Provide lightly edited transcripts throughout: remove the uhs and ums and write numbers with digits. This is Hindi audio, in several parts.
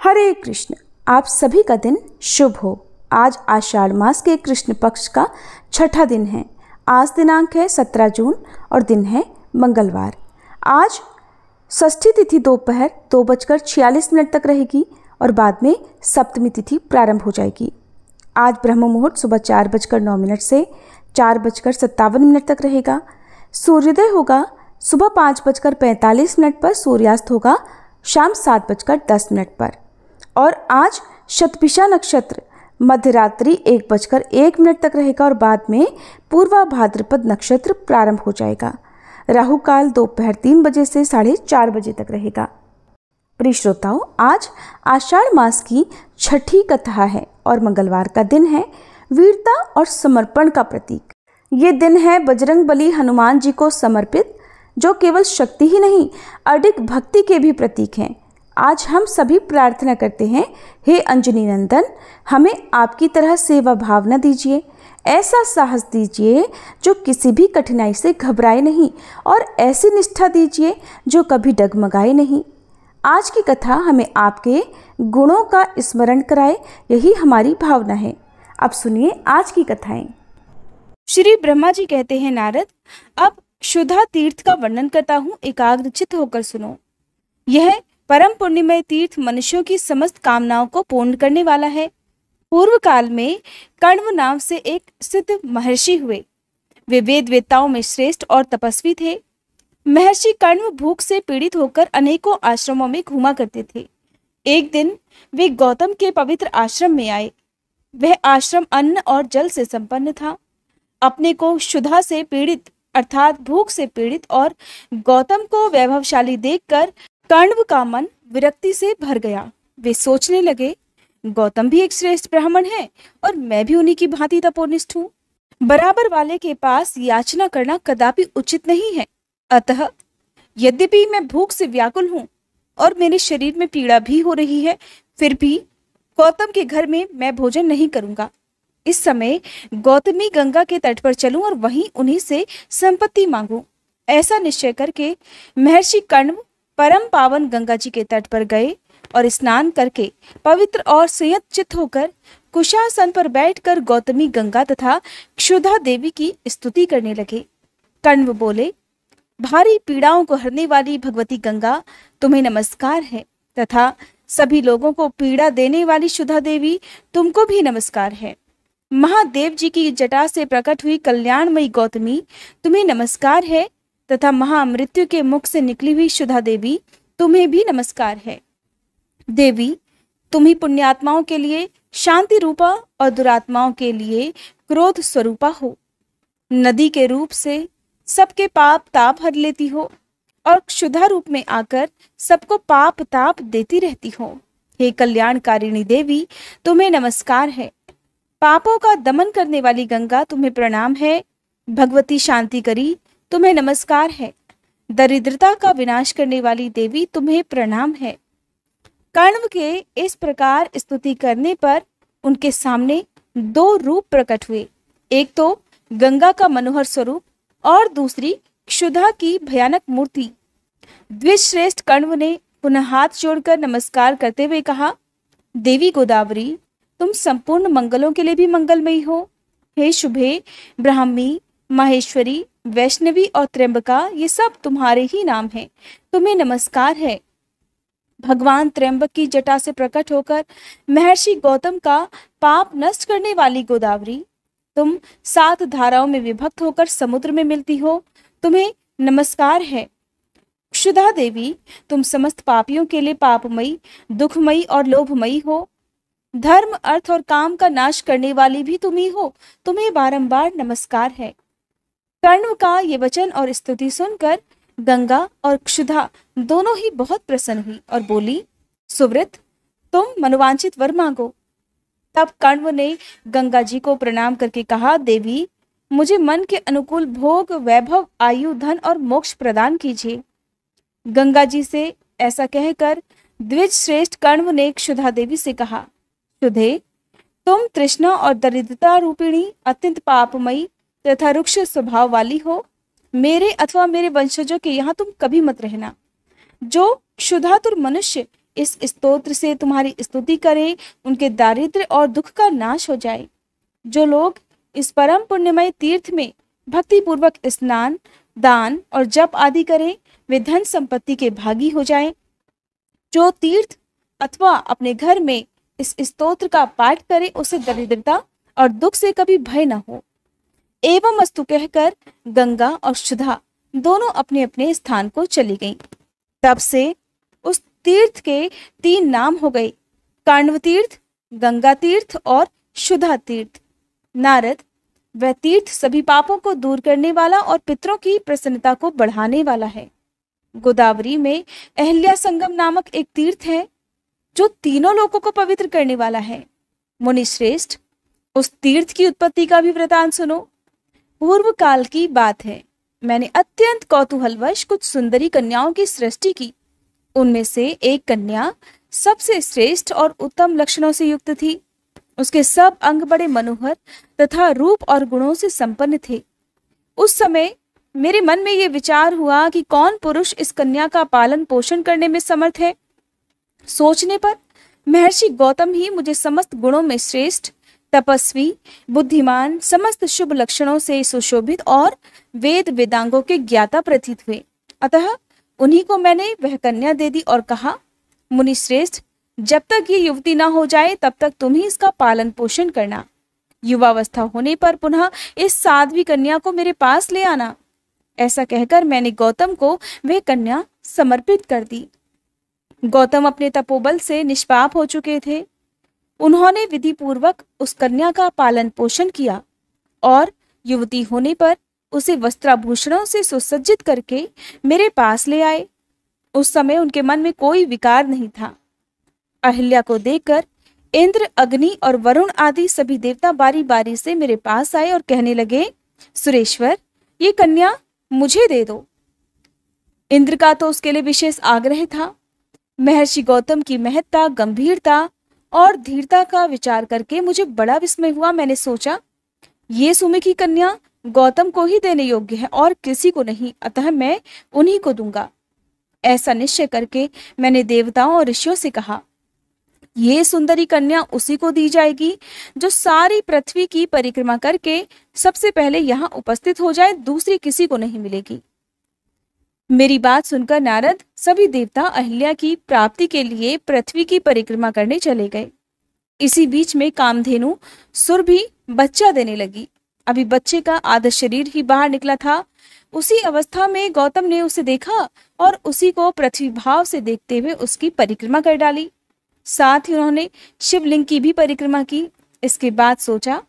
हरे कृष्ण। आप सभी का दिन शुभ हो। आज आषाढ़ मास के कृष्ण पक्ष का छठा दिन है। आज दिनांक है 17 जून और दिन है मंगलवार। आज षष्ठी तिथि दोपहर 2:46 तक रहेगी और बाद में सप्तमी तिथि प्रारंभ हो जाएगी। आज ब्रह्म मुहूर्त सुबह 4:09 से 4:57 तक रहेगा। सूर्योदय होगा सुबह 5:45 पर, सूर्यास्त होगा शाम 7:10 पर। और आज शतभिषा नक्षत्र मध्यरात्रि 1:01 तक रहेगा और बाद में पूर्वा भाद्रपद नक्षत्र प्रारंभ हो जाएगा। राहु काल दोपहर 3 बजे से 4:30 बजे तक रहेगा। प्रिय श्रोताओं, आज आषाढ़ मास की छठी कथा है और मंगलवार का दिन है वीरता और समर्पण का प्रतीक। ये दिन है बजरंग बली हनुमान जी को समर्पित, जो केवल शक्ति ही नहीं अडिग भक्ति के भी प्रतीक हैं। आज हम सभी प्रार्थना करते हैं, हे अंजनी नंदन, हमें आपकी तरह सेवा भावना दीजिए, ऐसा साहस दीजिए जो किसी भी कठिनाई से घबराए नहीं, और ऐसी निष्ठा दीजिए जो कभी डगमगाए नहीं। आज की कथा हमें आपके गुणों का स्मरण कराए, यही हमारी भावना है। अब सुनिए आज की कथाएं। श्री ब्रह्मा जी कहते हैं, नारद, अब क्षुधा तीर्थ का वर्णन करता हूँ, एकाग्रचित्त होकर सुनो। यह परम पुण्यमय तीर्थ मनुष्यों की समस्त कामनाओं को पूर्ण करने वाला है। पूर्व काल में कण्व नाम से एक सिद्ध महर्षि हुए। वे वेद वेत्ताओं में श्रेष्ठ और तपस्वी थे। महर्षि कण्व भूख से पीड़ित होकर अनेकों आश्रमों में घूमा करते थे। एक दिन वे गौतम के पवित्र आश्रम में आए। वह आश्रम अन्न और जल से संपन्न था। अपने को क्षुधा से पीड़ित अर्थात भूख से पीड़ित और गौतम को वैभवशाली देखकर कण्व का मन विरक्ति से भर गया। वे सोचने लगे, गौतम भी एक श्रेष्ठ ब्राह्मण है और मैं भी उन्हीं की भांति तपोनिष्ठ हूँ। बराबर वाले के पास याचना करना कदापि उचित नहीं है। अतः यद्यपि मैं भूख से व्याकुल हूँ और मेरे शरीर में पीड़ा भी हो रही है, फिर भी गौतम के घर में मैं भोजन नहीं करूंगा। इस समय गौतमी गंगा के तट पर चलूं और वहीं उन्हीं से संपत्ति मांगूं। ऐसा निश्चय करके महर्षि कण्व परम पावन गंगा जी के तट पर गए और स्नान करके पवित्र और संयत चित्त होकर कुशासन पर बैठकर गौतमी गंगा तथा क्षुधा देवी की स्तुति करने लगे। कण्व बोले, भारी पीड़ाओं को हरने वाली भगवती गंगा, तुम्हें नमस्कार है, तथा सभी लोगों को पीड़ा देने वाली क्षुधा देवी, तुमको भी नमस्कार है। महादेव जी की जटा से प्रकट हुई कल्याणमयी गौतमी, तुम्हें नमस्कार है, तथा महामृत्यु के मुख से निकली हुई क्षुधा देवी, तुम्हें भी नमस्कार है। देवी, तुम ही पुण्यात्माओं के लिए शांति रूपा और दुरात्माओं के लिए क्रोध स्वरूपा हो। नदी के रूप से सबके पाप ताप हर लेती हो और क्षुधा रूप में आकर सबको पाप ताप देती रहती हो। हे कल्याणकारिणी देवी, तुम्हें नमस्कार है। पापों का दमन करने वाली गंगा, तुम्हें प्रणाम है। भगवती शांति करी, तुम्हें नमस्कार है। दरिद्रता का विनाश करने वाली देवी, तुम्हें प्रणाम है। कण्व के इस प्रकार स्तुति करने पर उनके सामने दो रूप प्रकट हुए। एक तो गंगा का मनोहर स्वरूप और दूसरी क्षुधा की भयानक मूर्ति। द्विजश्रेष्ठ कण्व ने पुनः हाथ जोड़कर नमस्कार करते हुए कहा, देवी गोदावरी, तुम संपूर्ण मंगलों के लिए भी मंगलमयी हो। हे शुभे, ब्राह्मी, माहेश्वरी, वैष्णवी और त्र्यंबका, ये सब तुम्हारे ही नाम हैं। तुम्हें नमस्कार है। भगवान त्र्यंबक की जटा से प्रकट होकर महर्षि गौतम का पाप नष्ट करने वाली गोदावरी, तुम 7 धाराओं में विभक्त होकर समुद्र में मिलती हो। तुम्हें नमस्कार है। क्षुधा देवी, तुम समस्त पापियों के लिए पापमयी, दुखमयी और लोभमयी हो। धर्म, अर्थ और काम का नाश करने वाली भी तुम ही हो। तुम्हें बारंबार नमस्कार है। कण्व का ये वचन और स्तुति सुनकर गंगा और क्षुधा दोनों ही बहुत प्रसन्न हुई और बोली, सुव्रत, तुम मनोवांछित वर मांगो। तब कण्व ने गंगा जी को प्रणाम करके कहा, देवी, मुझे मन के अनुकूल भोग, वैभव, आयु, धन और मोक्ष प्रदान कीजिए। गंगा जी से ऐसा कहकर द्विज श्रेष्ठ कण्व ने क्षुधा देवी से कहा, क्षुधे, तुम तृष्णा और दरिद्रता रूपिणी अत्यंत पापमयी तथा रुक्ष स्वभाव वाली हो। मेरे अथवा मेरे वंशजों के यहाँ तुम कभी मत रहना। जो क्षुधातुर मनुष्य इस स्तोत्र से तुम्हारी स्तुति करें, उनके दारिद्र्य और दुख का नाश हो जाए। जो लोग इस परम पुण्यमय तीर्थ में भक्ति पूर्वक स्नान, दान और जप आदि करें, वे धन संपत्ति के भागी हो जाएं। जो तीर्थ अथवा अपने घर में इस स्तोत्र का पाठ करे, उसे दरिद्रता और दुख से कभी भय न हो। एवं अस्तु कहकर गंगा और सुधा दोनों अपने अपने स्थान को चली गईं। तब से उस तीर्थ के 3 नाम हो गए, काण्व तीर्थ, गंगा तीर्थ और सुधा तीर्थ। नारद, वह तीर्थ सभी पापों को दूर करने वाला और पितरों की प्रसन्नता को बढ़ाने वाला है। गोदावरी में अहिल्या संगम नामक एक तीर्थ है जो तीनों लोगों को पवित्र करने वाला है। मुनि श्रेष्ठ, उस तीर्थ की उत्पत्ति का भी वृतांत सुनो। पूर्व काल की बात है, मैंने अत्यंत कौतूहलवश कुछ सुंदरी कन्याओं की सृष्टि की। उनमें से एक कन्या सबसे श्रेष्ठ और उत्तम लक्षणों से युक्त थी। उसके सब अंग बड़े मनोहर तथा रूप और गुणों से संपन्न थे। उस समय मेरे मन में यह विचार हुआ कि कौन पुरुष इस कन्या का पालन पोषण करने में समर्थ है। सोचने पर महर्षि गौतम ही मुझे समस्त गुणों में श्रेष्ठ, तपस्वी, बुद्धिमान, समस्त शुभ लक्षणों से सुशोभित और वेद वेदांगों के ज्ञाता प्रतीत हुए। अतः उन्हीं को मैंने वह कन्या दे दी और कहा, मुनि श्रेष्ठ, जब तक ये युवती ना हो जाए तब तक तुम ही इसका पालन पोषण करना। युवावस्था होने पर पुनः इस साध्वी कन्या को मेरे पास ले आना। ऐसा कहकर मैंने गौतम को वह कन्या समर्पित कर दी। गौतम अपने तपोबल से निष्पाप हो चुके थे। उन्होंने विधि पूर्वक उस कन्या का पालन पोषण किया और युवती होने पर उसे वस्त्राभूषणों से सुसज्जित करके मेरे पास ले आए। उस समय उनके मन में कोई विकार नहीं था। अहिल्या को देखकर इंद्र, अग्नि और वरुण आदि सभी देवता बारी बारी से मेरे पास आए और कहने लगे, सुरेश्वर, ये कन्या मुझे दे दो। इंद्र का तो उसके लिए विशेष आग्रह था। महर्षि गौतम की महत्ता, गंभीरता और धीरता का विचार करके मुझे बड़ा विस्मय हुआ। मैंने सोचा, ये सुमुखी कन्या गौतम को ही देने योग्य है और किसी को नहीं, अतः मैं उन्हीं को दूंगा। ऐसा निश्चय करके मैंने देवताओं और ऋषियों से कहा, ये सुंदरी कन्या उसी को दी जाएगी जो सारी पृथ्वी की परिक्रमा करके सबसे पहले यहाँ उपस्थित हो जाए, दूसरी किसी को नहीं मिलेगी। मेरी बात सुनकर नारद सभी देवता अहिल्या की प्राप्ति के लिए पृथ्वी की परिक्रमा करने चले गए। इसी बीच में कामधेनु सुरभि बच्चा देने लगी। अभी बच्चे का आधा शरीर ही बाहर निकला था। उसी अवस्था में गौतम ने उसे देखा और उसी को पृथ्वी भाव से देखते हुए उसकी परिक्रमा कर डाली। साथ ही उन्होंने शिवलिंग की भी परिक्रमा की। इसके बाद सोचा,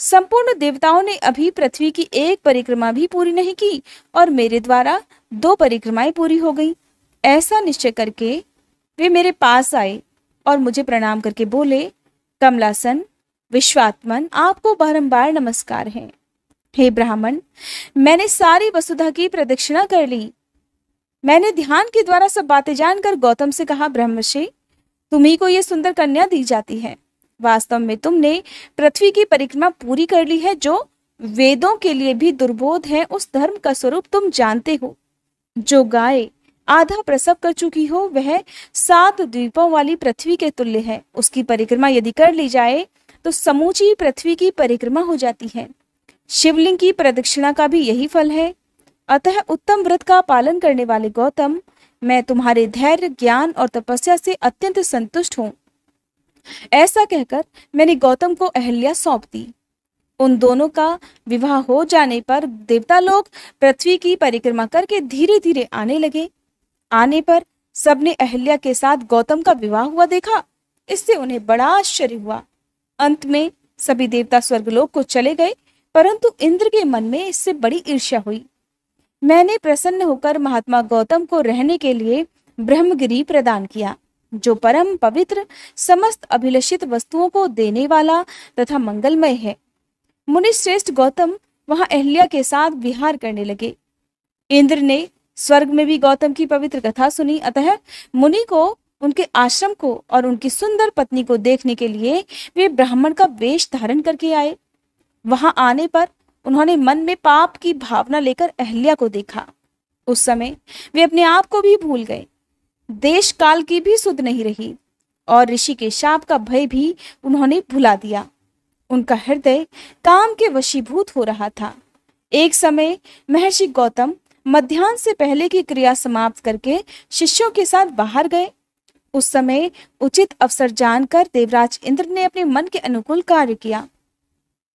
संपूर्ण देवताओं ने अभी पृथ्वी की एक परिक्रमा भी पूरी नहीं की और मेरे द्वारा 2 परिक्रमाएं पूरी हो गई। ऐसा निश्चय करके वे मेरे पास आए और मुझे प्रणाम करके बोले, कमलासन, विश्वात्मन, आपको बारंबार नमस्कार है। हे ब्राह्मण, मैंने सारी वसुधा की प्रदक्षिणा कर ली। मैंने ध्यान के द्वारा सब बातें जानकर गौतम से कहा, ब्रह्मर्षि, तुम्ही को यह सुंदर कन्या दी जाती है। वास्तव में तुमने पृथ्वी की परिक्रमा पूरी कर ली है, जो वेदों के लिए भी दुर्बोध है। उस धर्म का स्वरूप तुम जानते हो। जो गाय आधा प्रसव कर चुकी हो वह 7 द्वीपों वाली पृथ्वी के तुल्य है। उसकी परिक्रमा यदि कर ली जाए तो समूची पृथ्वी की परिक्रमा हो जाती है। शिवलिंग की प्रदक्षिणा का भी यही फल है। अतः उत्तम व्रत का पालन करने वाले गौतम, मैं तुम्हारे धैर्य, ज्ञान और तपस्या से अत्यंत संतुष्ट हूँ। ऐसा कहकर मैंने गौतम को अहिल्या सौंप दी। उन दोनों का विवाह हो जाने पर देवता लोग पृथ्वी की परिक्रमा करके धीरे धीरे आने लगे। आने पर सबने अहिल्या के साथ गौतम का विवाह हुआ देखा। इससे उन्हें बड़ा आश्चर्य हुआ। अंत में सभी देवता स्वर्गलोक को चले गए, परंतु इंद्र के मन में इससे बड़ी ईर्ष्या हुई। मैंने प्रसन्न होकर महात्मा गौतम को रहने के लिए ब्रह्मगिरी प्रदान किया, जो परम पवित्र, समस्त अभिलषित वस्तुओं को देने वाला तथा मंगलमय है। मुनि श्रेष्ठ गौतम वहां अहिल्या के साथ विहार करने लगे। इंद्र ने स्वर्ग में भी गौतम की पवित्र कथा सुनी। अतः मुनि को, उनके आश्रम को और उनकी सुंदर पत्नी को देखने के लिए वे ब्राह्मण का वेश धारण करके आए। वहां आने पर उन्होंने मन में पाप की भावना लेकर अहिल्या को देखा। उस समय वे अपने आप को भी भूल गए। देश काल की भी सुध नहीं रही और ऋषि के शाप का भय भी उन्होंने भुला दिया। उनका हृदय काम के वशीभूत हो रहा था। एक समय महर्षि गौतम मध्याह्न से पहले की क्रिया समाप्त करके शिष्यों के साथ बाहर गए। उस समय उचित अवसर जानकर देवराज इंद्र ने अपने मन के अनुकूल कार्य किया।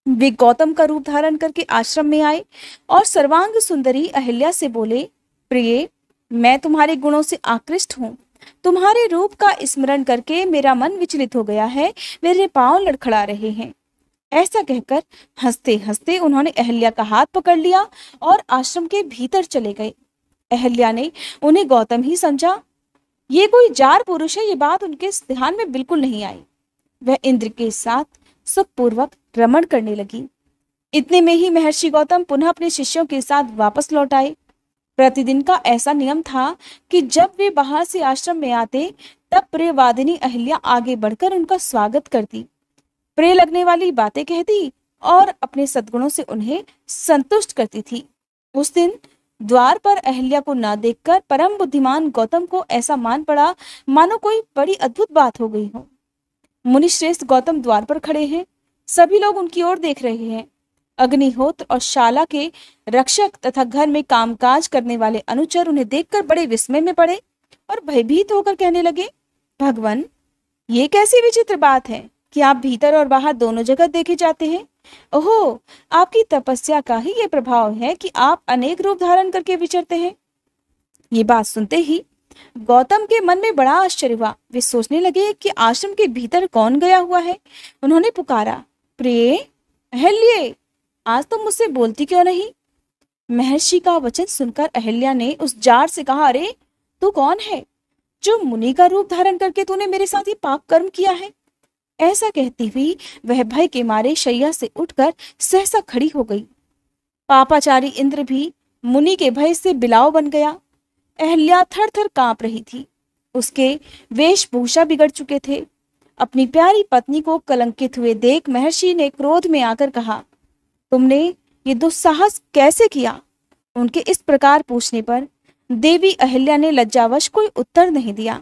वे गौतम का रूप धारण करके आश्रम में आए और सर्वांग सुंदरी अहिल्या से बोले, प्रिय, मैं तुम्हारे गुणों से आकृष्ट हूँ। तुम्हारे रूप का स्मरण करके मेरा मन विचलित हो गया है, मेरे पांव लड़खड़ा रहे हैं। ऐसा कहकर हंसते हंसते उन्होंने अहिल्या का हाथ पकड़ लिया और आश्रम के भीतर चले गए। अहिल्या ने उन्हें गौतम ही समझा। ये कोई जार पुरुष है, ये बात उनके ध्यान में बिल्कुल नहीं आई। वह इंद्र के साथ सुखपूर्वक रमण करने लगी। इतने में ही महर्षि गौतम पुनः अपने शिष्यों के साथ वापस लौट आए। प्रतिदिन का ऐसा नियम था कि जब वे बाहर से आश्रम में आते तब प्रियवादिनी अहिल्या आगे बढ़कर उनका स्वागत करती, प्रिय लगने वाली बातें कहती और अपने सद्गुणों से उन्हें संतुष्ट करती थी। उस दिन द्वार पर अहिल्या को न देखकर परम बुद्धिमान गौतम को ऐसा मान पड़ा मानो कोई बड़ी अद्भुत बात हो गई हो। मुनिश्रेष्ठ गौतम द्वार पर खड़े हैं, सभी लोग उनकी ओर देख रहे हैं। अग्निहोत्र और शाला के रक्षक तथा घर में कामकाज करने वाले अनुचर उन्हें देखकर बड़े विस्मय में पड़े और भयभीत होकर कहने लगे, भगवान, ये कैसी विचित्र बात है कि आप भीतर और बाहर दोनों जगह देखे जाते हैं। ओहो, आपकी तपस्या का ही ये प्रभाव है कि आप अनेक रूप धारण करके विचरते हैं। ये बात सुनते ही गौतम के मन में बड़ा आश्चर्य हुआ। वे सोचने लगे कि आश्रम के भीतर कौन गया हुआ है। उन्होंने पुकारा, प्रिय अहिल्ये, आज तुम मुझसे बोलती क्यों नहीं? महर्षि का वचन सुनकर अहिल्या ने उस जार से कहा, अरे तू कौन है जो मुनि का रूप धारण करके तूने मेरे साथ ही पाप कर्म किया है? ऐसा कहती हुई वह भय के मारे शैया से उठकर सहसा खड़ी हो गई। पापाचारी इंद्र भी मुनि के भय से बिलाव बन गया। अहिल्या थर थर कांप रही थी। उसके वेशभूषा बिगड़ चुके थे। अपनी प्यारी पत्नी को कलंकित हुए देख महर्षि ने क्रोध में आकर कहा, तुमने ये दुस्साहस कैसे किया? उनके इस प्रकार पूछने पर देवी अहिल्या ने लज्जावश कोई उत्तर नहीं दिया।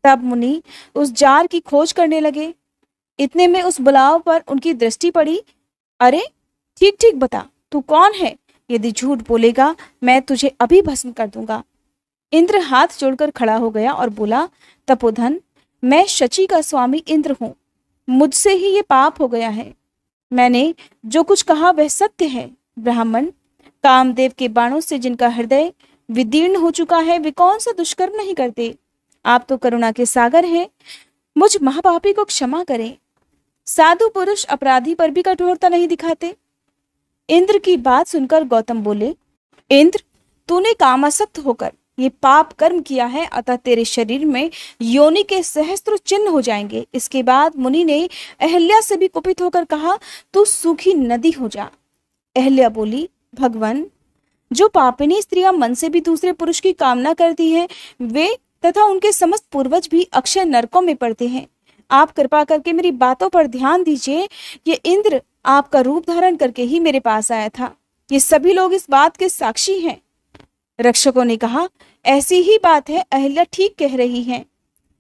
तब मुनि उस जार की खोज करने लगे। इतने में उस बुलाव पर उनकी दृष्टि पड़ी। अरे ठीक ठीक बता, तू कौन है? यदि झूठ बोलेगा मैं तुझे अभी भस्म कर दूंगा। इंद्र हाथ जोड़कर खड़ा हो गया और बोला, तपोधन, मैं शची का स्वामी इंद्र हूं। मुझसे ही ये पाप हो गया है। मैंने जो कुछ कहा वह सत्य है। ब्राह्मण, कामदेव के बाणों से जिनका हृदय विदीर्ण हो चुका है वे कौन सा दुष्कर्म नहीं करते। आप तो करुणा के सागर हैं, मुझ महापापी को क्षमा करें। साधु पुरुष अपराधी पर भी कठोरता नहीं दिखाते। इंद्र की बात सुनकर गौतम बोले, इंद्र, तूने कामासक्त होकर ये पाप कर्म किया है, अतः तेरे शरीर में योनि के सहस्त्र चिन्ह हो जाएंगे। इसके बाद मुनि ने अहिल्या से भी कुपित होकर कहा, तू सूखी नदी हो जा। अहिल्या बोली, भगवान, जो पापिनी स्त्रियां मन से भी दूसरे पुरुष की कामना करती हैं, वे तथा उनके समस्त पूर्वज भी अक्षय नरकों में पड़ते हैं। आप कृपा करके मेरी बातों पर ध्यान दीजिए। ये इंद्र आपका रूप धारण करके ही मेरे पास आया था। ये सभी लोग इस बात के साक्षी हैं। रक्षकों ने कहा, ऐसी ही बात है, अहिल्या ठीक कह रही हैं।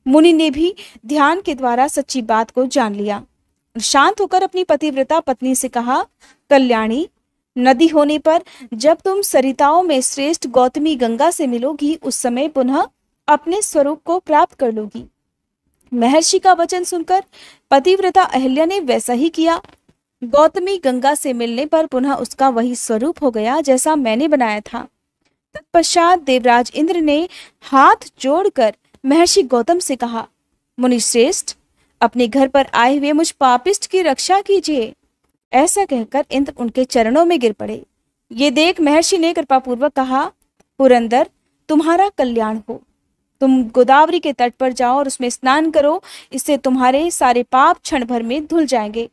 मुनि ने भी ध्यान के द्वारा सच्ची बात को जान लिया। शांत होकर अपनी पतिव्रता पत्नी से कहा, कल्याणी, नदी होने पर जब तुम सरिताओं में श्रेष्ठ गौतमी गंगा से मिलोगी उस समय पुनः अपने स्वरूप को प्राप्त कर लोगी। महर्षि का वचन सुनकर पतिव्रता अहिल्या ने वैसा ही किया। गौतमी गंगा से मिलने पर पुनः उसका वही स्वरूप हो गया जैसा मैंने बनाया था। तत्पश्चात देवराज इंद्र ने हाथ जोड़कर महर्षि गौतम से कहा, मुनिश्रेष्ठ, अपने घर पर आए हुए मुझ पापिष्ट की रक्षा कीजिए। ऐसा कहकर इंद्र उनके चरणों में गिर पड़े। ये देख महर्षि ने कृपापूर्वक कहा, पुरंदर, तुम्हारा कल्याण हो। तुम गोदावरी के तट पर जाओ और उसमें स्नान करो, इससे तुम्हारे सारे पाप क्षण भर में धुल जाएंगे।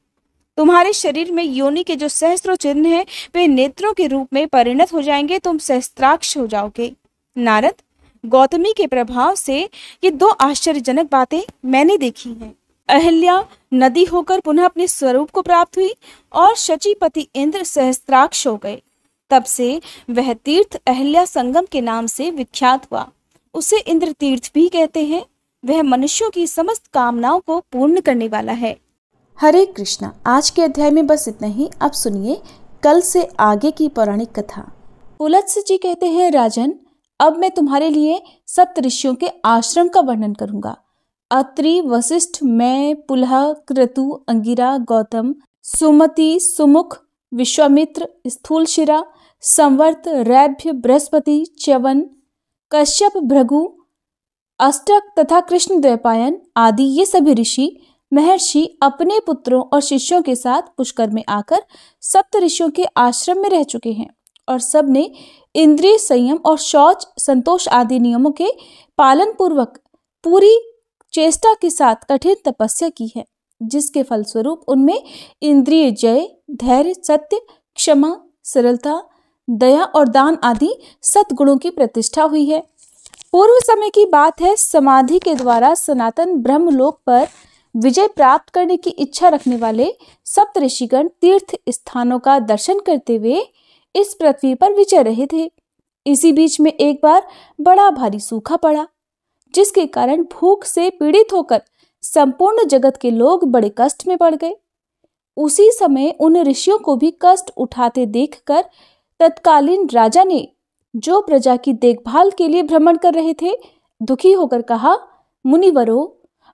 तुम्हारे शरीर में योनि के जो सहस्त्रों चिन्ह हैं वे नेत्रों के रूप में परिणत हो जाएंगे। तुम सहस्त्राक्ष हो जाओगे। नारद, गौतमी के प्रभाव से ये दो आश्चर्यजनक बातें मैंने देखी हैं। अहिल्या नदी होकर पुनः अपने स्वरूप को प्राप्त हुई और शचीपति इंद्र सहस्त्राक्ष हो गए। तब से वह तीर्थ अहिल्या संगम के नाम से विख्यात हुआ। उसे इंद्र तीर्थ भी कहते हैं। वह मनुष्यों की समस्त कामनाओं को पूर्ण करने वाला है। हरे कृष्णा। आज के अध्याय में बस इतना ही। अब सुनिए कल से आगे की पौराणिक कथा। पुलत्स्य जी कहते हैं, राजन, अब मैं तुम्हारे लिए सप्तऋषियों के आश्रम का वर्णन करूंगा। अत्रि, वशिष्ठ, मैं, पुलह, क्रतु, अंगिरा, गौतम, सुमति, सुमुख, विश्वामित्र, स्थूलशिरा, संवर्त, रैभ्य, बृहस्पति, च्यवन, कश्यप, भृगु, अष्टक तथा कृष्ण द्वैपायन आदि ये सभी ऋषि महर्षि अपने पुत्रों और शिष्यों के साथ पुष्कर में आकर सप्त ऋषियों के आश्रम में रह चुके हैं और सब ने इंद्रिय संयम और शौच, संतोष आदि नियमों के पालन पूर्वक पूरी चेष्टा के साथ कठिन तपस्या की है, जिसके फलस्वरूप उनमें इंद्रिय जय, धैर्य, सत्य, क्षमा, सरलता, दया और दान आदि सद्गुणों की प्रतिष्ठा हुई है। पूर्व समय की बात है, समाधि के द्वारा सनातन ब्रह्मलोक पर विजय प्राप्त करने की इच्छा रखने वाले सप्तऋषिगण तीर्थ स्थानों का दर्शन करते हुए इस पृथ्वी पर विचर रहे थे। इसी बीच में एक बार बड़ा भारी सूखा पड़ा, जिसके कारण भूख से पीड़ित होकर संपूर्ण जगत के लोग बड़े कष्ट में पड़ गए। उसी समय उन ऋषियों को भी कष्ट उठाते देखकर तत्कालीन राजा ने, जो प्रजा की देखभाल के लिए भ्रमण कर रहे थे, दुखी होकर कहा, मुनिवरों,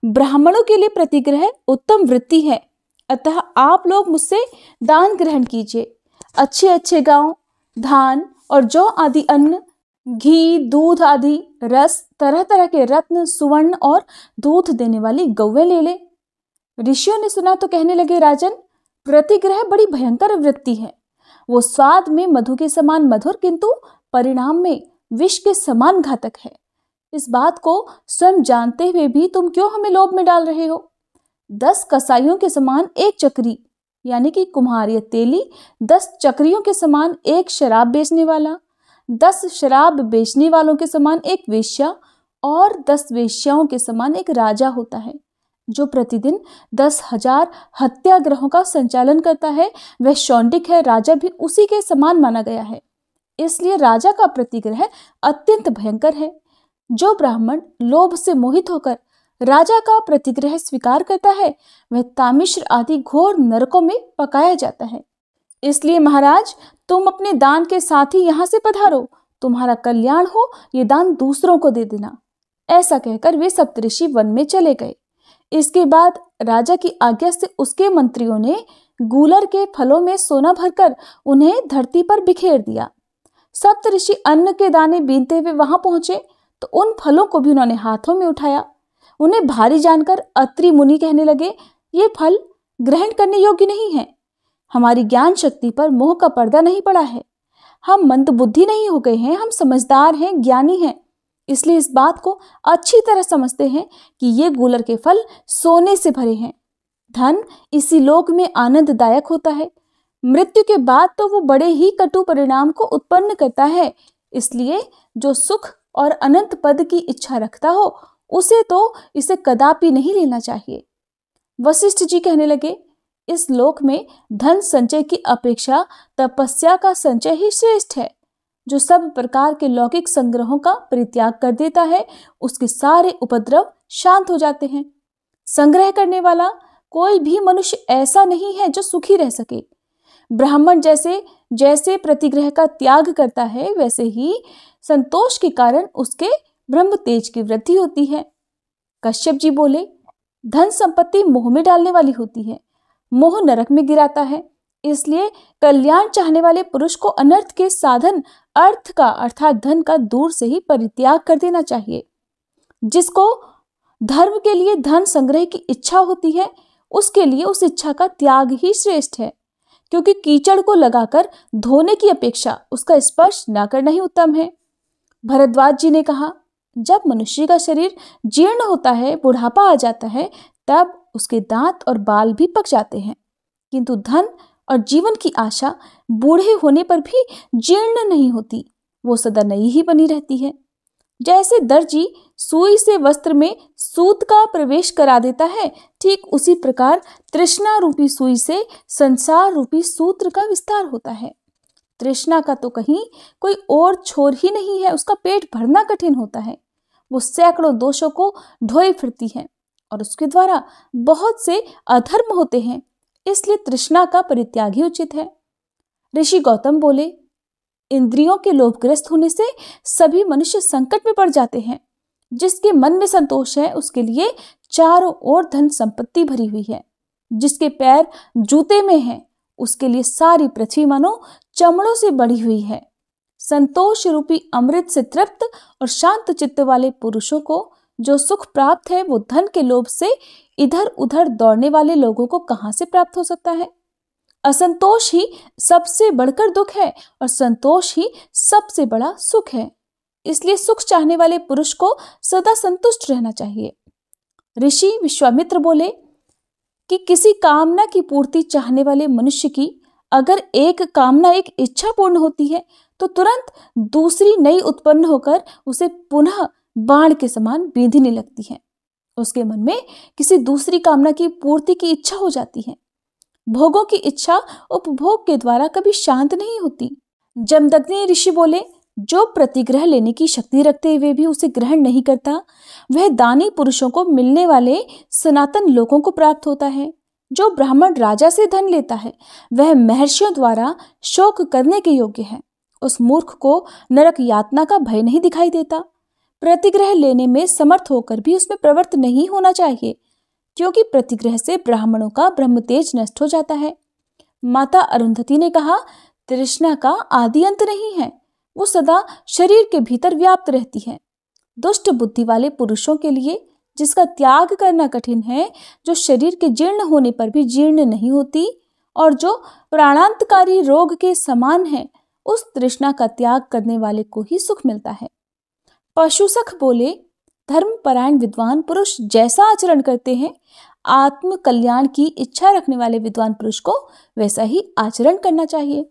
ब्राह्मणों के लिए प्रतिग्रह उत्तम वृत्ति है, अतः आप लोग मुझसे दान ग्रहण कीजिए। अच्छे अच्छे गांव, धान और जौ आदि अन्न, घी, दूध आदि रस, तरह तरह के रत्न, सुवर्ण और दूध देने वाली गौवें ले ले। ऋषियों ने सुना तो कहने लगे, राजन, प्रतिग्रह बड़ी भयंकर वृत्ति है। वो स्वाद में मधु के समान मधुर, किंतु परिणाम में विष के समान घातक है। इस बात को स्वयं जानते हुए भी तुम क्यों हमें लोभ में डाल रहे हो? 10 कसाईयों के समान एक चक्री यानी कि कुम्हार या तेली, 10 चक्रियों के समान एक शराब बेचने वाला, 10 शराब बेचने वालों के समान एक वेश्या और 10 वेश्याओं के समान एक राजा होता है, जो प्रतिदिन 10,000 हत्याग्रहों का संचालन करता है। वह शौंडिक है, राजा भी उसी के समान माना गया है। इसलिए राजा का प्रतिग्रह अत्यंत भयंकर है। जो ब्राह्मण लोभ से मोहित होकर राजा का प्रतिग्रह स्वीकार करता है, वह तामिश्र आदि घोर नरकों में पकाया जाता है। इसलिए महाराज, तुम अपने दान के साथ ही यहाँ से पधारो, तुम्हारा कल्याण हो, ये दान दूसरों को दे देना। ऐसा कहकर वे सप्तऋषि वन में चले गए। इसके बाद राजा की आज्ञा से उसके मंत्रियों ने गूलर के फलों में सोना भरकर उन्हें धरती पर बिखेर दिया। सप्तऋषि अन्न के दाने बीनते हुए वहां पहुंचे तो उन फलों को भी उन्होंने हाथों में उठाया। उन्हें भारी जानकर अत्रि मुनि कहने लगे, ये फल ग्रहण करने योग्य नहीं है। हमारी ज्ञान शक्ति पर मोह का पर्दा नहीं पड़ा है। हम मंदबुद्धि नहीं हो गए हैं, हम समझदार हैं, ज्ञानी हैं। इसलिए इस बात को अच्छी तरह समझते हैं कि ये गूलर के फल सोने से भरे हैं। धन इसी लोक में आनंददायक होता है, मृत्यु के बाद तो वो बड़े ही कटु परिणाम को उत्पन्न करता है। इसलिए जो सुख और अनंत पद की इच्छा रखता हो, उसे तो इसे कदापि नहीं लेना चाहिए। वशिष्ठ जी कहने लगे, इस लोक में धन संचय की अपेक्षा तपस्या का संचय ही श्रेष्ठ है। जो सब प्रकार के लौकिक संग्रहों का परित्याग कर देता है, उसके सारे उपद्रव शांत हो जाते हैं। संग्रह करने वाला कोई भी मनुष्य ऐसा नहीं है जो सुखी रह सके। ब्राह्मण जैसे प्रतिग्रह का त्याग करता है, वैसे ही संतोष के कारण उसके ब्रह्म तेज की वृद्धि होती है। कश्यप जी बोले, धन संपत्ति मोह में डालने वाली होती है, मोह नरक में गिराता है। इसलिए कल्याण चाहने वाले पुरुष को अनर्थ के साधन अर्थ का अर्थात धन का दूर से ही परित्याग कर देना चाहिए। जिसको धर्म के लिए धन संग्रह की इच्छा होती है, उसके लिए उस इच्छा का त्याग ही श्रेष्ठ है, क्योंकि कीचड़ को लगाकर धोने की अपेक्षा उसका स्पर्श न करना ही उत्तम है। भरद्वाज जी ने कहा, जब मनुष्य का शरीर जीर्ण होता है, बुढ़ापा आ जाता है, तब उसके दांत और बाल भी पक जाते हैं, किंतु धन और जीवन की आशा बूढ़े होने पर भी जीर्ण नहीं होती, वो सदा नई ही बनी रहती है। जैसे दर्जी सुई से वस्त्र में सूत का प्रवेश करा देता है, ठीक उसी प्रकार तृष्णा रूपी सुई से संसार रूपी सूत्र का विस्तार होता है। तृष्णा का तो कहीं कोई और छोर ही नहीं है, उसका पेट भरना कठिन होता है। वो सैकड़ों दोषों को ढोए फिरती है और उसके द्वारा बहुत से अधर्म होते हैं। इसलिए तृष्णा का परित्याग ही उचित है। ऋषि गौतम बोले, इंद्रियों के लोभग्रस्त होने से सभी मनुष्य संकट में पड़ जाते हैं। जिसके मन में संतोष है उसके लिए चारों ओर धन संपत्ति भरी हुई है। जिसके पैर जूते में हैं उसके लिए सारी पृथ्वी मानो चमड़ों से बड़ी हुई है। संतोष रूपी अमृत से तृप्त और शांत चित्त वाले पुरुषों को जो सुख प्राप्त है वो धन के लोभ से इधर उधर दौड़ने वाले लोगों को कहां से प्राप्त हो सकता है। असंतोष ही सबसे बढ़कर दुख है और संतोष ही सबसे बड़ा सुख है। इसलिए सुख चाहने वाले पुरुष को सदा संतुष्ट रहना चाहिए। ऋषि विश्वामित्र बोले कि किसी कामना की पूर्ति चाहने वाले मनुष्य की अगर एक कामना, एक इच्छा पूर्ण होती है तो तुरंत दूसरी नई उत्पन्न होकर उसे पुनः बाण के समान बींधने लगती है। उसके मन में किसी दूसरी कामना की पूर्ति की इच्छा हो जाती है। भोगों की इच्छा उपभोग के द्वारा कभी शांत नहीं होती। जमदग्नि ऋषि बोले, जो प्रतिग्रह लेने की शक्ति रखते हुए भी उसे ग्रहण नहीं करता वह दानी पुरुषों को मिलने वाले सनातन लोकों को प्राप्त होता है। जो ब्राह्मण राजा से धन लेता है वह महर्षियों द्वारा शोक करने के योग्य है। उस मूर्ख को नरक यातना का भय नहीं दिखाई देता। प्रतिग्रह लेने में समर्थ होकर भी उसमें प्रवृत्त नहीं होना चाहिए, क्योंकि प्रतिग्रह से ब्राह्मणों का ब्रह्म तेज नष्ट हो जाता है। माता अरुंधति ने कहा, तृष्णा का आदि अंत नहीं है, वो सदा शरीर के भीतर व्याप्त रहती है। दुष्ट बुद्धि वाले पुरुषों के लिए जिसका त्याग करना कठिन है, जो शरीर के जीर्ण होने पर भी जीर्ण नहीं होती और जो प्राणांतकारी रोग के समान है, उस तृष्णा का त्याग करने वाले को ही सुख मिलता है। पशुसख बोले, धर्मपरायण विद्वान पुरुष जैसा आचरण करते हैं, आत्म कल्याण की इच्छा रखने वाले विद्वान पुरुष को वैसा ही आचरण करना चाहिए।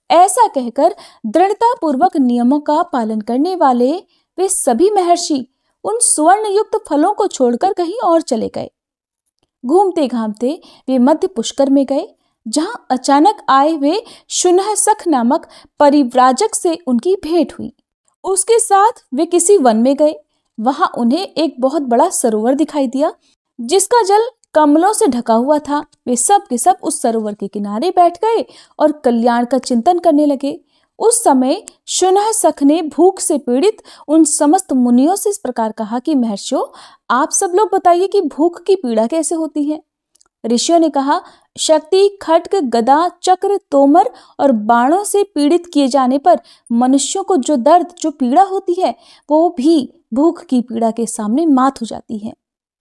ऐसा कहकर दृढ़ता पूर्वक नियमों का पालन करने वाले वे सभी महर्षि उन सुवर्ण युक्त फलों को छोड़कर कहीं और चले गए। घूमते घामते वे मध्य पुष्कर में गए, जहां अचानक आए हुए शुनहसख नामक परिव्राजक से उनकी भेंट हुई। उसके साथ वे किसी वन में गए। वहां उन्हें एक बहुत बड़ा सरोवर दिखाई दिया जिसका जल कमलों से ढका हुआ था। वे सब के सब उस सरोवर के किनारे बैठ गए और कल्याण का चिंतन करने लगे। उस समय शुनहसख ने भूख से पीड़ित उन समस्त मुनियों से इस प्रकार कहा कि महर्षियों, आप सब लोग बताइए कि भूख की पीड़ा कैसे होती है। ऋषियों ने कहा, शक्ति, खड्ग, गदा, चक्र, तोमर और बाणों से पीड़ित किए जाने पर मनुष्यों को जो दर्द, जो पीड़ा होती है, वो भी भूख की पीड़ा के सामने मात हो जाती है।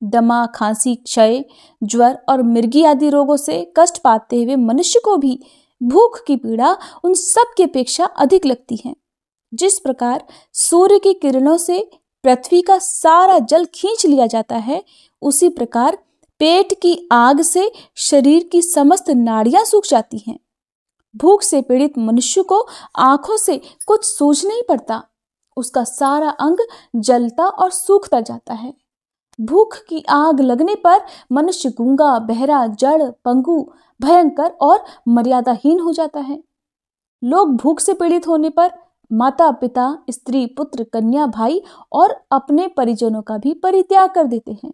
दमा, खांसी, क्षय, ज्वर और मिर्गी आदि रोगों से कष्ट पाते हुए मनुष्य को भी भूख की पीड़ा उन सब की अपेक्षा अधिक लगती है। जिस प्रकार सूर्य की किरणों से पृथ्वी का सारा जल खींच लिया जाता है, उसी प्रकार पेट की आग से शरीर की समस्त नाड़ियां सूख जाती हैं। भूख से पीड़ित मनुष्य को आंखों से कुछ सूझ नहीं पड़ता, उसका सारा अंग जलता और सूखता जाता है। भूख की आग लगने पर मनुष्य गूंगा, बहरा, जड़, पंगु, भयंकर और मर्यादाहीन हो जाता है। लोग भूख से पीड़ित होने पर माता, पिता, स्त्री, पुत्र, कन्या, भाई और अपने परिजनों का भी परित्याग कर देते हैं।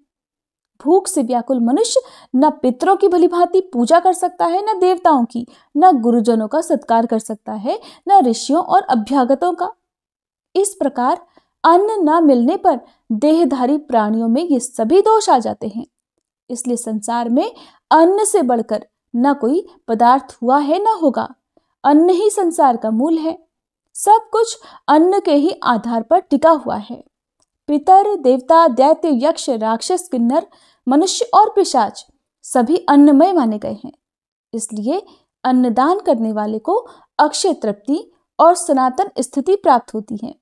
भूख से व्याकुल मनुष्य न पितरों की भलीभांति पूजा कर सकता है, न देवताओं की, न गुरुजनों का सत्कार कर सकता है, न ऋषियों और अभ्यागतों का। इस प्रकार अन्न न मिलने पर देहधारी प्राणियों में ये सभी दोष आ जाते हैं। इसलिए संसार में अन्न से बढ़कर न कोई पदार्थ हुआ है, न होगा। अन्न ही संसार का मूल है। सब कुछ अन्न के ही आधार पर टिका हुआ है। पितर, देवता, दैत्य, यक्ष, राक्षस, किन्नर, मनुष्य और पिशाच सभी अन्नमय माने गए हैं। इसलिए अन्नदान करने वाले को अक्षय तृप्ति और सनातन स्थिति प्राप्त होती है।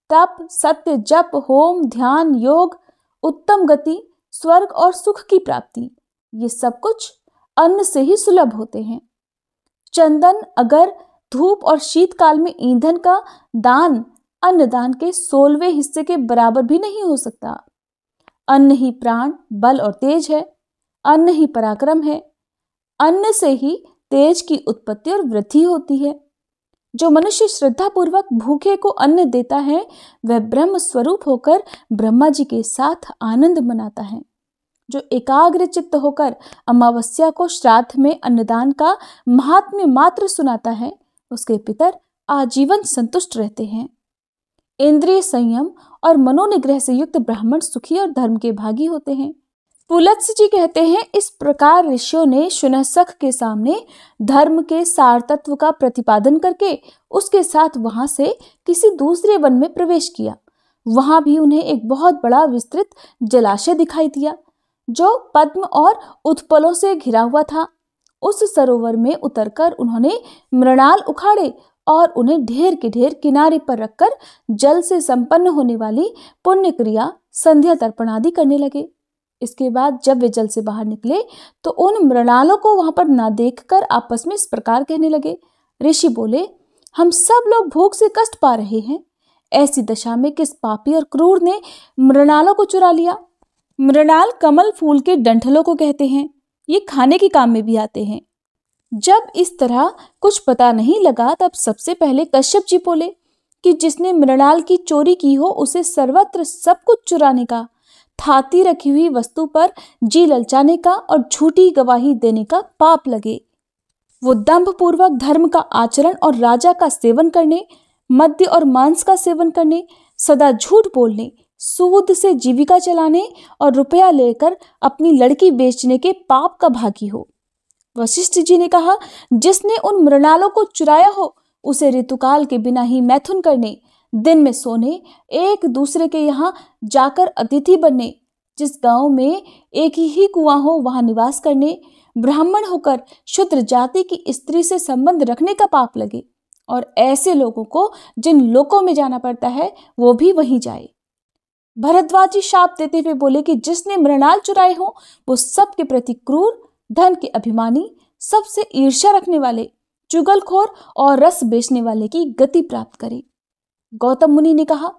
तप, सत्य, जप, होम, ध्यान, योग, उत्तम गति, स्वर्ग और सुख की प्राप्ति, ये सब कुछ अन्न से ही सुलभ होते हैं। चंदन, अगर, धूप और शीतकाल में ईंधन का दान अन्नदान के 16वें हिस्से के बराबर भी नहीं हो सकता। अन्न ही प्राण, बल और तेज है। अन्न ही पराक्रम है। अन्न से ही तेज की उत्पत्ति और वृद्धि होती है। जो मनुष्य श्रद्धा पूर्वक भूखे को अन्न देता है वह ब्रह्म स्वरूप होकर ब्रह्मा जी के साथ आनंद मनाता है। जो एकाग्र चित्त होकर अमावस्या को श्राद्ध में अन्नदान का महात्म्य मात्र सुनाता है उसके पितर आजीवन संतुष्ट रहते हैं। इंद्रिय संयम और मनोनिग्रह से युक्त ब्राह्मण सुखी और धर्म के भागी होते हैं। पुलत्स्य जी कहते हैं, इस प्रकार ऋषियों ने शुनशख के सामने धर्म के सार तत्व का प्रतिपादन करके उसके साथ वहां से किसी दूसरे वन में प्रवेश किया। वहां भी उन्हें एक बहुत बड़ा विस्तृत जलाशय दिखाई दिया जो पद्म और उत्पलों से घिरा हुआ था। उस सरोवर में उतरकर उन्होंने मृणाल उखाड़े और उन्हें ढेर के ढेर किनारे पर रखकर जल से संपन्न होने वाली पुण्य क्रिया संध्या तर्पण आदि करने लगे। इसके बाद जब वे जल से बाहर निकले तो उन मृणालों को वहां पर ना देखकर आपस में इस प्रकार कहने लगे। ऋषि बोले, हम सब लोग भूख से कष्ट पा रहे हैं, ऐसी दशा में किस पापी और क्रूर ने मृणालों को चुरा लिया। मृणाल कमल फूल के डंठलों को कहते हैं, ये खाने के काम में भी आते हैं। जब इस तरह कुछ पता नहीं लगा तब सबसे पहले कश्यप जी बोले कि जिसने मृणाल की चोरी की हो उसे सर्वत्र सब कुछ चुराने का, थाती रखी हुई वस्तु पर जी ललचाने का और झूठी गवाही देने का पाप लगे। वो दंभ पूर्वक धर्म का आचरण और राजा का सेवन करने, मद्य और मांस का सेवन करने, सदा झूठ बोलने, सूद से जीविका चलाने और रुपया लेकर अपनी लड़की बेचने के पाप का भागी हो। वशिष्ठ जी ने कहा, जिसने उन मृणालों को चुराया हो उसे ऋतुकाल के बिना ही मैथुन करने, दिन में सोने, एक दूसरे के यहाँ जाकर अतिथि बनने, जिस गांव में एक ही कुआं हो वहां निवास करने, ब्राह्मण होकर शूद्र जाति की स्त्री से संबंध रखने का पाप लगे। और ऐसे लोगों को जिन लोकों में जाना पड़ता है वो भी वहीं जाए। भरद्वाज जी शाप देते हुए बोले कि जिसने मृणाल चुराए हो वो सबके प्रति क्रूर, धन के अभिमानी, सबसे ईर्ष्या रखने वाले, चुगलखोर और रस बेचने वाले की गति प्राप्त करे। गौतम मुनि ने कहा,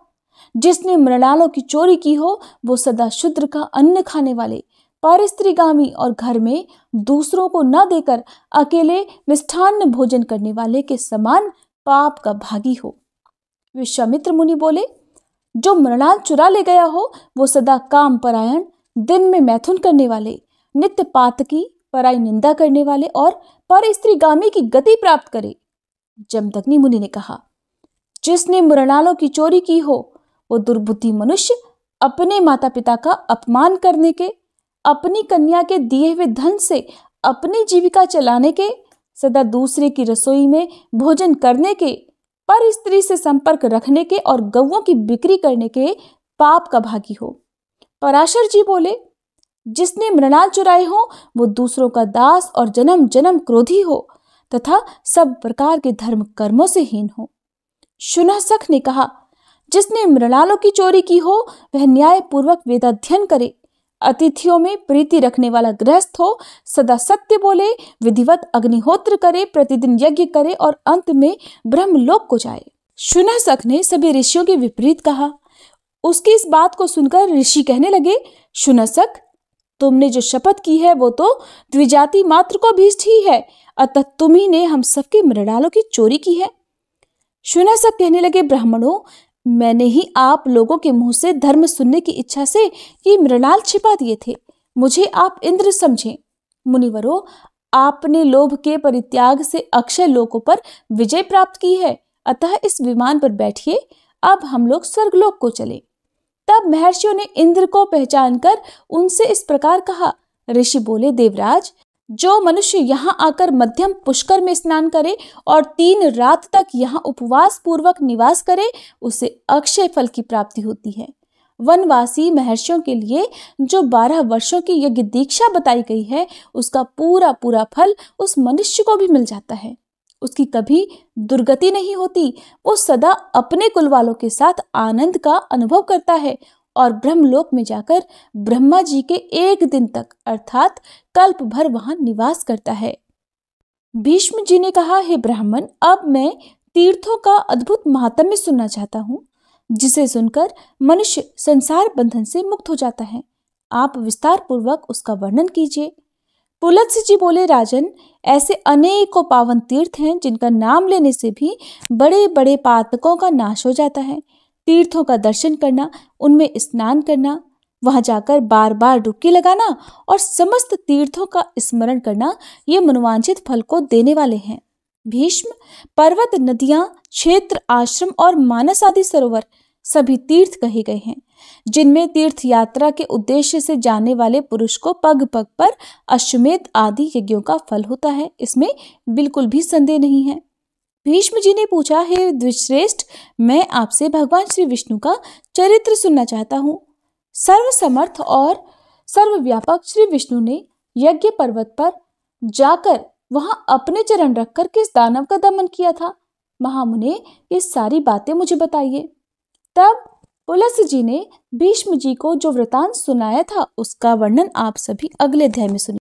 जिसने मृणालों की चोरी की हो वो सदा शूद्र का अन्न खाने वाले, परस्त्रीगामी और घर में दूसरों को न देकर अकेले मिष्ठान्न भोजन करने वाले के समान पाप का भागी हो। विश्वामित्र मुनि बोले, जो मृणाल चुरा ले गया हो वो सदा काम परायण, दिन में मैथुन करने वाले, नित्य पातकी, पराई निंदा करने वाले और परस्त्रीगामी की गति प्राप्त करे। जमदग्नि मुनि ने कहा, जिसने मृणालों की चोरी की हो वो दुर्बुद्धि मनुष्य अपने माता पिता का अपमान करने के, अपनी कन्या के दिए हुए धन से अपनी जीविका चलाने के, सदा दूसरे की रसोई में भोजन करने के, पर स्त्री से संपर्क रखने के और गौओं की बिक्री करने के पाप का भागी हो। पराशर जी बोले, जिसने मृणाल चुराए हो वो दूसरों का दास और जन्म जन्म क्रोधी हो तथा सब प्रकार के धर्म कर्मों से हीन हो। शुनशख ने कहा, जिसने मृणालों की चोरी की हो वह न्याय पूर्वक वेदाध्ययन करे, अतिथियों में प्रीति रखने वाला गृहस्थ हो, सदा सत्य बोले, विधिवत अग्निहोत्र करे, प्रतिदिन यज्ञ करे और अंत में ब्रह्मलोक को जाए। शुनशख ने सभी ऋषियों के विपरीत कहा। उसकी इस बात को सुनकर ऋषि कहने लगे, शुनशख, तुमने जो शपथ की है वो तो द्विजाति मात्र को भीष्ट ही है, अतः तुम ही ने हम सबके मृणालों की चोरी की है। शुनशख कहने लगे, ब्राह्मणों, मैंने ही आप लोगों के मुंह से धर्म सुनने की इच्छा से ये मृणाल छिपा दिए थे, मुझे आप इंद्र समझें। मुनिवरों, आपने लोभ के परित्याग से अक्षय लोकों पर विजय प्राप्त की है, अतः इस विमान पर बैठिए, अब हम लोग स्वर्गलोक को चले। तब महर्षियों ने इंद्र को पहचान कर उनसे इस प्रकार कहा। ऋषि बोले, देवराज, जो मनुष्य यहाँ आकर मध्यम पुष्कर में स्नान करे और 3 रात तक यहाँ उपवास पूर्वक निवास करे उसे अक्षय फल की प्राप्ति होती है। वनवासी महर्षियों के लिए जो 12 वर्षों की यज्ञ दीक्षा बताई गई है उसका पूरा पूरा फल उस मनुष्य को भी मिल जाता है। उसकी कभी दुर्गति नहीं होती, वो सदा अपने कुल वालों के साथ आनंद का अनुभव करता है और ब्रह्मलोक में जाकर ब्रह्मा जी के 1 दिन तक अर्थात कल्प भर वहां निवास करता है। भीष्म जी ने कहा, हे ब्राह्मण, अब मैं तीर्थों का अद्भुत महात्म्य सुनना चाहता हूँ, जिसे सुनकर मनुष्य संसार बंधन से मुक्त हो जाता है। आप विस्तार पूर्वक उसका वर्णन कीजिए। पुलत्स्य जी बोले, राजन, ऐसे अनेकों पावन तीर्थ हैं जिनका नाम लेने से भी बड़े बड़े पातकों का नाश हो जाता है। तीर्थों का दर्शन करना, उनमें स्नान करना, वहां जाकर बार बार डुबकी लगाना और समस्त तीर्थों का स्मरण करना, ये मनोवांछित फल को देने वाले हैं। भीष्म, पर्वत, नदियां, क्षेत्र, आश्रम और मानस आदि सरोवर सभी तीर्थ कहे गए हैं, जिनमें तीर्थ यात्रा के उद्देश्य से जाने वाले पुरुष को पग पग पर अश्वमेध आदि यज्ञों का फल होता है, इसमें बिल्कुल भी संदेह नहीं है। भीष्म जी ने पूछा, हे द्विजश्रेष्ठ, मैं आपसे भगवान श्री विष्णु का चरित्र सुनना चाहता हूँ। सर्वसमर्थ और सर्वव्यापक श्री विष्णु ने यज्ञ पर्वत पर जाकर वहां अपने चरण रखकर किस दानव का दमन किया था? महामुने, ये सारी बातें मुझे बताइए। तब पुलत्स्य जी ने भीष्म जी को जो वृतांत सुनाया था उसका वर्णन आप सभी अगले अध्याय में सुनिए।